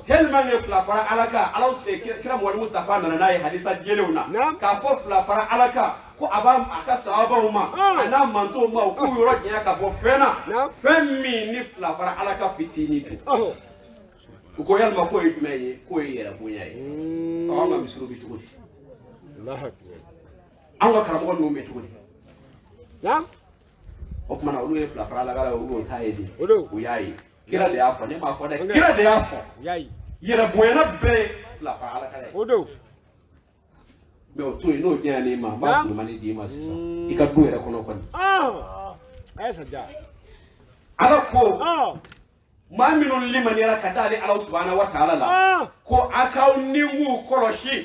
tellement ne fla fara alaka ala kira mo Mustafa nana nayi hadisa jelewna ka fo fla fara alaka ko abam aka sahaba uma ana manto ma ku yoro nya ka bo fena femmi ni fla fara alaka fitini to ko yalma ko yimeye ko yera bunyaye awama misuru bi tuudi Allah akbar anga karamo no me tuudi yam ok mana ulu fla fara alaka ulu taedi o yayi kira de afo ne ma fo da kira de afo yayi yera buena be fla fara alaka odo be o to ino jani ma ba su mani di ma sisa ikadu era kono kono esa ja ala ko ma minun liman yara kadali Allah subhanahu wa ta'ala la ko akaw ningu koloshi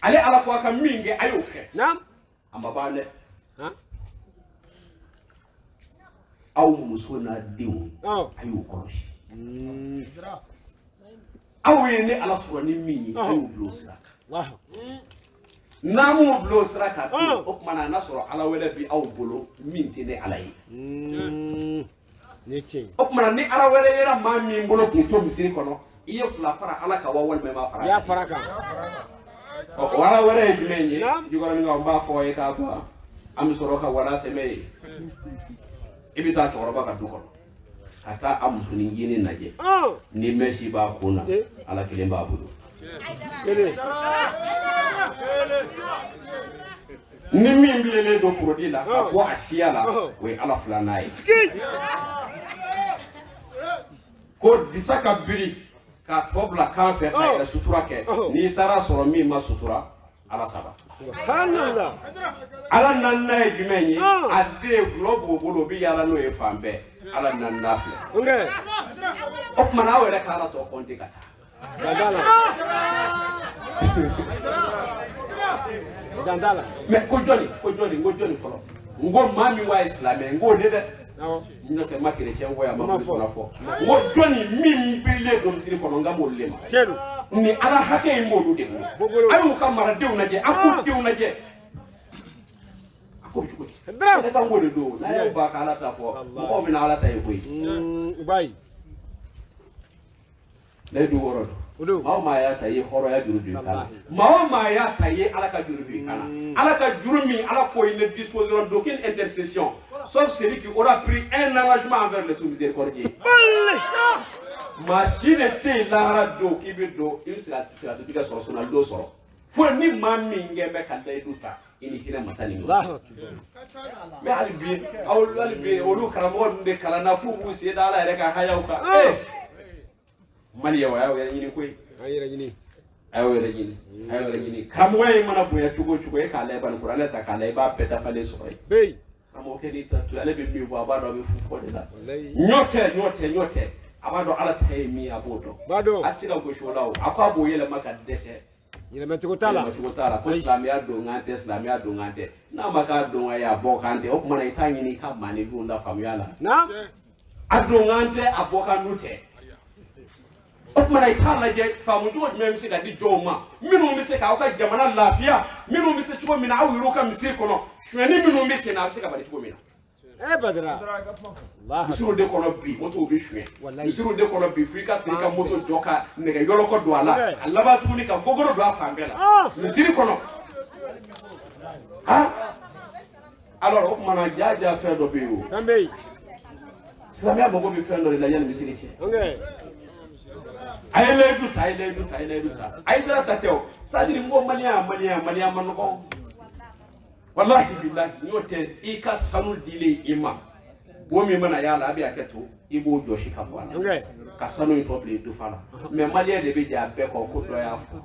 ale ala ko aka minge ayoke nam amba bale ha aw musuna diu ayu koloshi aw yene ala surani mingi ayu blosraka wow namu blosraka ok mana nasoro ala wala bi aw bolo mintine alay ok mana ni ala wele yera ma mi mbolo ko to misiri kono iye fla fara ala ka wawal me ma fara ya fara ka o ala wele jumenye jugora mi ngamba fo e ka ba am soro ka wala seme ibita to roba ka duko ata am suni ngini naje ni meshi ba kuna ala kilemba bulu ni mi mbilele do produit la ko ashia la we ala fulana yi ko disaka biri ka tobla kan fe ka sutura ke ni tara soro mi ma sutura ala saba subhanallah ala nanna e jumenyi ade globo bolo bi yala no e fambe ala nanna fe nge ok mana wele kala to konti kata dandala dandala me ko joni folo ngo mami wa islamé ngo dede no te makire chengo ya mama fo ngo joni min bile dom siri ko ngamo lema cedu ni ala hake modu de ayu kamara dew naje akku dew naje akku chuko de ka ngode do na ya ba kala ta fo ko bina ala tay boy bay le du woro maw ma ya tayi horo ya juru bi kala maw ma ya tayi ala ka juru bi kala ala ka juru mi ala ko il ne disposeront d'aucune intercession sauf celui qui aura pris un engagement envers le tout miséricordieux machine te la radio qui be do il sera tout que son sonal do soro fo ni mami ngebe ka dai duta ini kira masani Allah me albi albi olu karamo nde kala na fu usi da ala reka hayauka maliya wa ya yini koy ayira yini ayira yini karamo way mana boya tugo e ka leba Qur'an ta ka leba peta fale soy bey karamo ke ni ta ale be mi bo ba do be fu fode la nyote abado ala tay mi aboto bado atsiga go sholaw akwa bo yele maka dese yele metukutala ko islamia do ngante na maka do ya bokante op mana itangi ni ka mani dunda famiyala na ado ngante aboka nute op mana itala je famu do mem se ga di joma minu mi se ka ka jamana lafiya minu mi se chuko mina awiru ka mi se kono shweni minu mi se na se ka bari chuko mina badra Allah misiru de kono bi moto bi shwe misiru de kono bi frika trika moto joka nega yolo ko do ala Allah ba tuni ka gogoro do afambela misiri kono ha alors o mana jaja fe do bi o tambe samia bogo bi fe do la yan misiri che ay le duta ay dara tateo sadiri ngo mania manoko wallahi billahi nyote ika sanu dile ima womi mana yala abi aketo ibo joshi kabwana ka sanu ito ple du fala me malie de be ja be ko do ya fu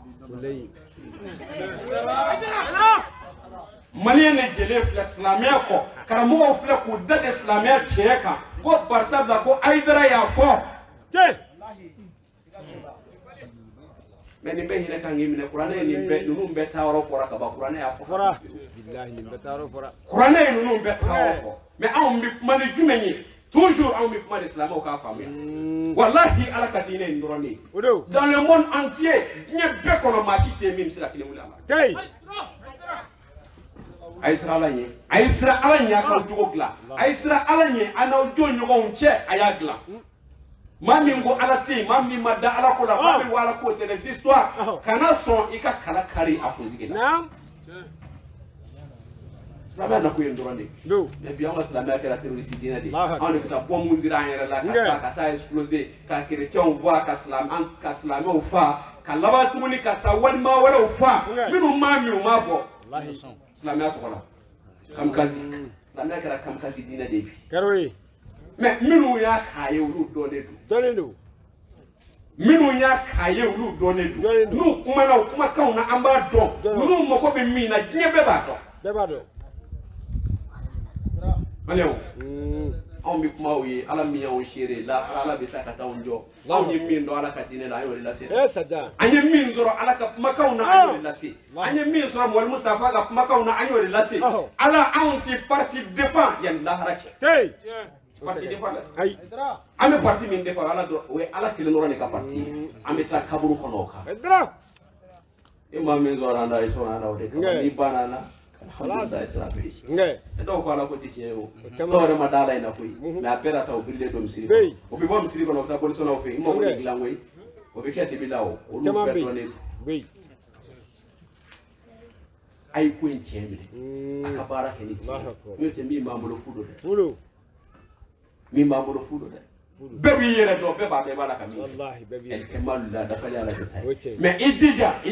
malie ne jele fl islamia ko karamo fl ko dade islamia cheka ko barsa za ko aidara ya fo te meni be hina kangi mine Qur'ane ni be nunu be tawro fora ka ba Qur'ane ya fora billahi ni be tawro fora Qur'ane nunu be tawro fo mais on mi mani jumeni toujours on mi mani islam o ka famu wallahi ala ka dine ndoroni dans le monde entier nie be ko no machite mim sila kile mulama tay aisra alanye aka jugogla aisra alanye ana ojonyo ko unche ayagla mami ngo alati mami madda ala ko la mami wala ko c'est des histoires kana son ika kala kari apozike naam Lama na kuyendorande no ne bi on islam ya kera terroriste dina de on ko ta bom munzira yere la ka exploser ka chrétien voit ka islam o fa ka laba tumuni ka ta wal ma wala o fa minu mami o mabo wallahi islam ya to kola kam kazi islam ya kera kam kazi dina de bi karwe mais minu ya kaye ulu donedu minu ya kaye ulu donedu nu kuma na kuma kauna amba do nu moko be mina nyebe ba do Maleo on bi kuma wi ala mi on shire la ala bi takata onjo on yi min do ala ka dine la ayo la se sada anye min zoro ala ka kuma kauna ayo la se anye min zoro mo Mustafa ka kuma kauna ayo la se ala anti parti défend yan la harache hey parti défend ay ame parti min défend ala do we ala kile no ne ka parti ame ta kaburu kono ka dra imam min zoro anda ito na do de ni banana خلاص اسرافي nge ndo ko ala ko tisheo to ma dala ina koy na pera ta obille do misiri o bi bo misiri kono ta police no fe mo ko ngilangwe o be kete bilawo o lu perdone be ay ko en chembe akabara keni yo te mi mamulo fudo de bebi yere do be ba be bala kami wallahi bebi el kemal la da fali ala tay mais idija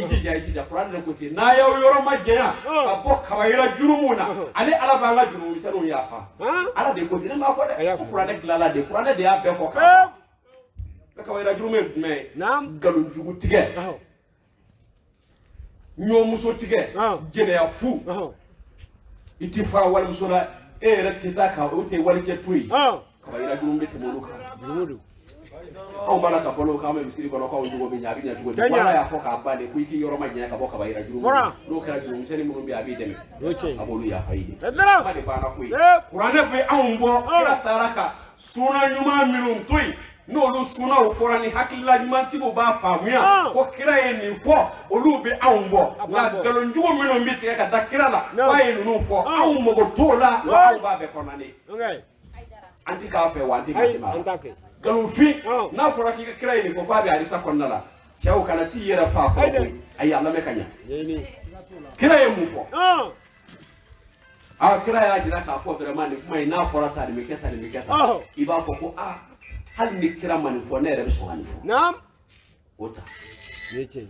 Qur'an ko ti na yaw yoro majja ka bo kawayra jurumuna ali ala ba nga jurumu sanu yafa ala de ko dina ma fo de Qur'an de la de Qur'an de ya be ko ka kawayra jurumu mais nam galun jugu tige ñoo muso tige jene ya fu iti fa wal musula e rekta ka o te wal ke tuy kawayra jurumbe te moluka jumudu o mala ka polo ka me misiri kono ka o jugo be nyaabi nya jugo wala ya foka bande ku iki yoro magnya ka boka bayira jurumu do kala jurumu seni mun bi abi deme abolu ya faidi ma de bana ku Qur'an be awmbo ila taraka suna nyuma minum tuy no lu suna o forani hakilla manti bo ba famuya ko kira en ni fo olu be awmbo na galon jugo minum bi te ka dakira la baye nu fo awmbo go tola wa ba be konani anti ka fe wanti ma galu fi na fora ki kira ni ko fa be ali sa konnala shaw kana ti yera fa ko ay Allah me kanya kira ye mu fo kira ya jira ka fo vraiment ni kuma ina fora ta ni me keta iba ko hal ni kira man fo ne re so ngani nam ota yece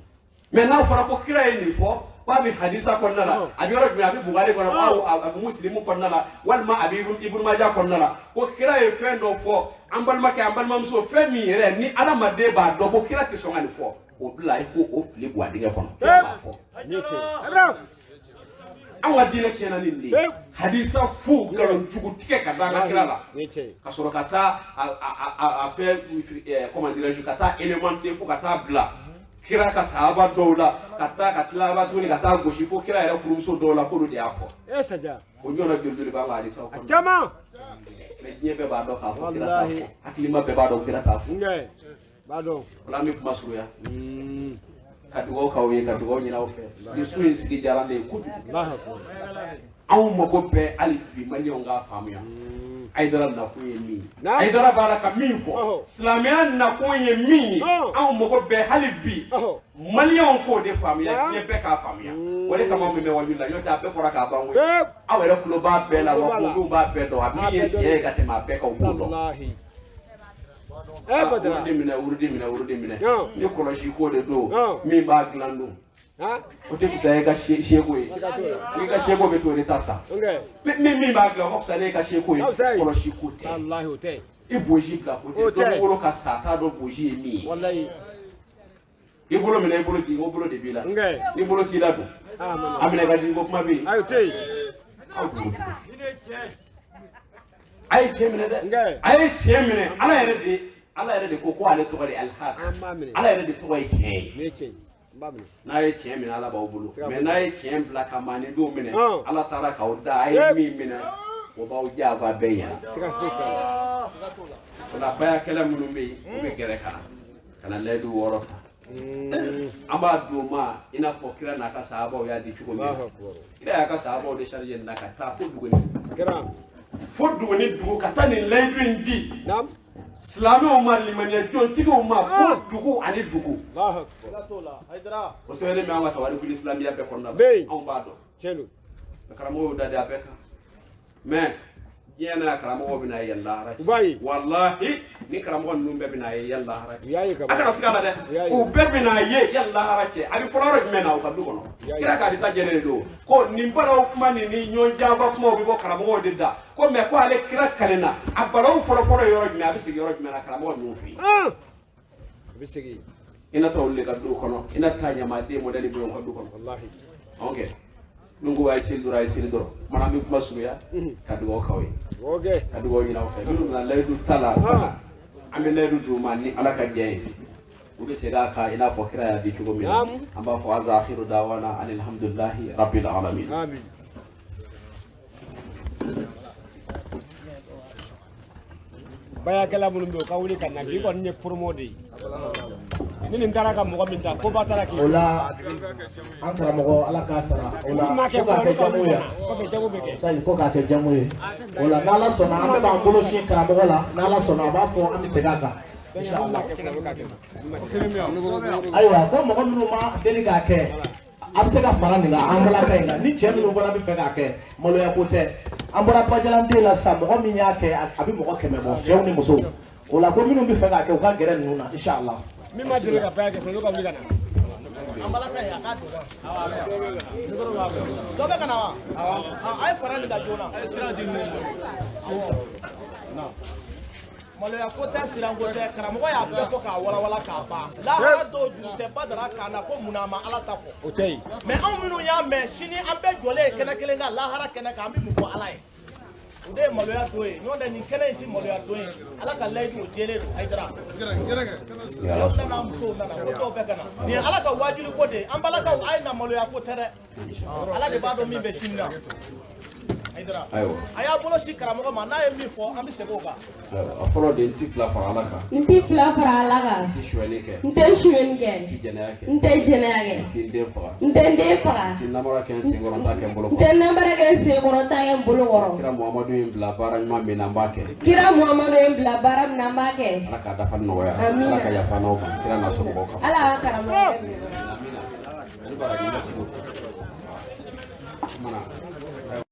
mais na fora ko kira ni fo babi hadisa konnala abi yoro mi abi Bukhari kono abi Muslim konnala walma abi Ibn Majah konnala ko kira e fendo fo ambalma ke ambalma mso fe mi yere ni adama de ba do ko kira ti songani fo o bla ko o flip wa diga kono fo Niche. an wa dina kena ni hadisa fu galon jugu tike ka daga kira la Niche. ka soro kata a fe comment dirais-je kata élémentaire fu kata bla kira ka sahaba dawla kata katla ba tuni kata goshi fo kira yɛrɛ furumuso dawla ko do de afɔ Saja. o ɲɔna joli b'a la hadisa ko Jama. mais diɲɛ bɛɛ b'a dɔn k'a fɔ kira t'a fɔ hakilima bɛɛ b'a dɔn kira t'a fɔ Nge. Bado. wala mi kuma suruya ka dugawu k'aw ye ka dugawu ɲini aw fɛ ni su in sigi diyara ne ye kojugu anw mago bɛɛ hali bi maliyɛnw k'a faamuya Aidara nakun ye min ye Aidara b'a la ka min fɔ silamɛya nakun ye min ye anw mago bɛɛ hali bi maliyɛnw k'o de faamuya diɲɛ bɛɛ k'a faamuya o de kama min bɛ waju la n'o tɛ a bɛɛ fɔra k'a ban koyi aw yɛrɛ tulo b'a bɛɛ la wa kundenw b'a bɛɛ dɔn a min ye tiɲɛ ye ka tɛmɛ a bɛɛ kan o b'o dɔn urudi minɛ ni kɔlɔsi ko de don min b'a dilan don o tɛ fisa e ka seko ye n'i ka seko bɛ to o de ta sa min b'a dilan o ka fisa ne ka seko ye kɔlɔsi ko tɛ i bosi bila ko tɛ dɔ wolo ka sa t'a dɔn bosi ye min ye i bolo minɛ i bolo di o bolo de b'i la n'i bolo t'i la don a minɛ ka di ko kuma bɛ yen aw dugu a ye tiɲɛ minɛ dɛ a ye tiɲɛ minɛ ala yɛrɛ de ko ale tɔgɔ de alhaq ala yɛrɛ de tɔgɔ ye tiɲɛ ye n'a ye tiɲɛ minɛ ala b'aw bolo mais n'a ye tiɲɛ bila ka maanindenw minɛ ala taara k'aw da a ye min minɛ o b'aw diya a b'a bɛɛ ɲɛna o la bayakɛlɛ minnu bɛ yen u bɛ gɛrɛ ka na layidu wɔɔrɔ ta an b'a d'u ma i n'a fɔ kira n'a ka sahabaw y'a di cogo min kira y'a ka sahabaw de charger nin na ka taa fo dugu ni dugu ka taa nin layidu in di silamɛw ma limaniya jɔntigiw ma fo dugu ani dugu o sɛbɛnnen bɛ an ka tawarikul islamiya bɛɛ kɔnɔna la anw b'a dɔn karamɔgɔ y'o da di a bɛɛ kan mais diɲɛ n'a karamɔgɔ bɛna ye yan lahara cɛ walahi ni karamɔgɔ ninnu bɛɛ bɛna ye yan lahara cɛ a kana siga la dɛ u bɛɛ bɛna ye yan lahara cɛ a bɛ fɔlɔ yɔrɔ jumɛn na u ka du kɔnɔ kira ka hadisa jɛlen de don ko nin balaw kuma ni ɲɔgɔn janba kumaw bɛ bɔ karamɔgɔw de da ko mais ko ale kira kalenna a balaw fɔlɔ yɔrɔ jumɛn a bɛ sigi yɔrɔ jumɛn na karamɔgɔ ninnu fɛ yen i na taa olu de ka du kɔnɔ i na taa ɲamaden modèle bɛ u ka du kɔnɔ ok nungu a ye seli dɔrɔn mana an bɛ kuma surunya ka dugawu k'aw ye ka dugawu ɲini aw fɛ minnu bɛna layidu ta la an bɛ layidu d'u ma ni ala ka diɲɛ ye u bɛ segin a kan i n'a fɔ kira y'a di cogo min na an b'a fɔ aza akhiru dawana ani alhamdulilahi rabbil alamin bayakɛla minnu bɛ yen u ka wuli ka na bi kɔni ye promo de ye ni nin taara ka mɔgɔ min ta ko ba taara k'i o la an karamɔgɔ ala k'a sara o la ko k'a kɛ jamu ye kɔfɛ jamu bɛ kɛ ko k'a kɛ jamu ye o la n'ala sɔnna an bɛ k'an bolo sin karamɔgɔ la n'ala sɔnna a b'a fɔ an bɛ segin a kan ayiwa ko mɔgɔ minnu ma deli k'a kɛ a bɛ se ka fara nin kan an balaka in kan ni cɛ minnu fana bɛ fɛ k'a kɛ maloya ko tɛ an bɔra bajalanden la sisan mɔgɔ min y'a kɛ a bɛ mɔgɔ 100 bɔ cɛw ni musow o la ko minnu bɛ fɛ k'a kɛ u ka gɛrɛ ninnu na inshallah min ma deli ka baya kɛ fɔlɔ ka wuli ka na an balaka in a k'a dɔ bɛ ka na wa a ye fara nin ka joona maloya ko tɛ siran ko tɛ karamɔgɔ y'a bɛɛ fɔ k'a walawala k'a ban lahara dɔw juru tɛ badara kan na ko munna ma ala ta fɔ o tɛ yen mais anw minnu y'a mɛn sini an bɛɛ jɔlen kɛnɛ kelen kan lahara kɛnɛ kan an bɛ mun fɔ ala ye o de ye maloya don ye n'o tɛ nin kɛnɛ in ti maloya don ye ala ka layidu o jɛlen don Hayidara cɛw nana musow nana ko dɔw bɛɛ ka na nin ye ala ka wajibi ko de ye an balakaw a ye na maloya ko tɛ dɛ ala de b'a dɔn min bɛ sini na Hayidara a y'a bolo si karamɔgɔ ma n'a ye min fɔ an bɛ segin o kan a fɔlɔ de n ti fila fara ala kan n ti fila fara ala kan n ti suyɛni kɛ n tɛ suyɛni kɛ n ti jɛnɛya kɛ n tɛ jɛnɛya kɛ n ti n den faga n tɛ n den faga n ti namara kɛ n senkɔrɔ n t'a kɛ n bolo n tɛ namara kɛ n senkɔrɔ n t'a kɛ n bolo kɔrɔ kira muhamadu ye n bila baara ɲuman min na n b'a kɛ kira muhamadu ye n bila baara min na n b'a kɛ ala k'a dafa nɔgɔya ala ka yafa n'aw kan kira n'a somɔgɔw kan ala ka karamɔgɔ Amina.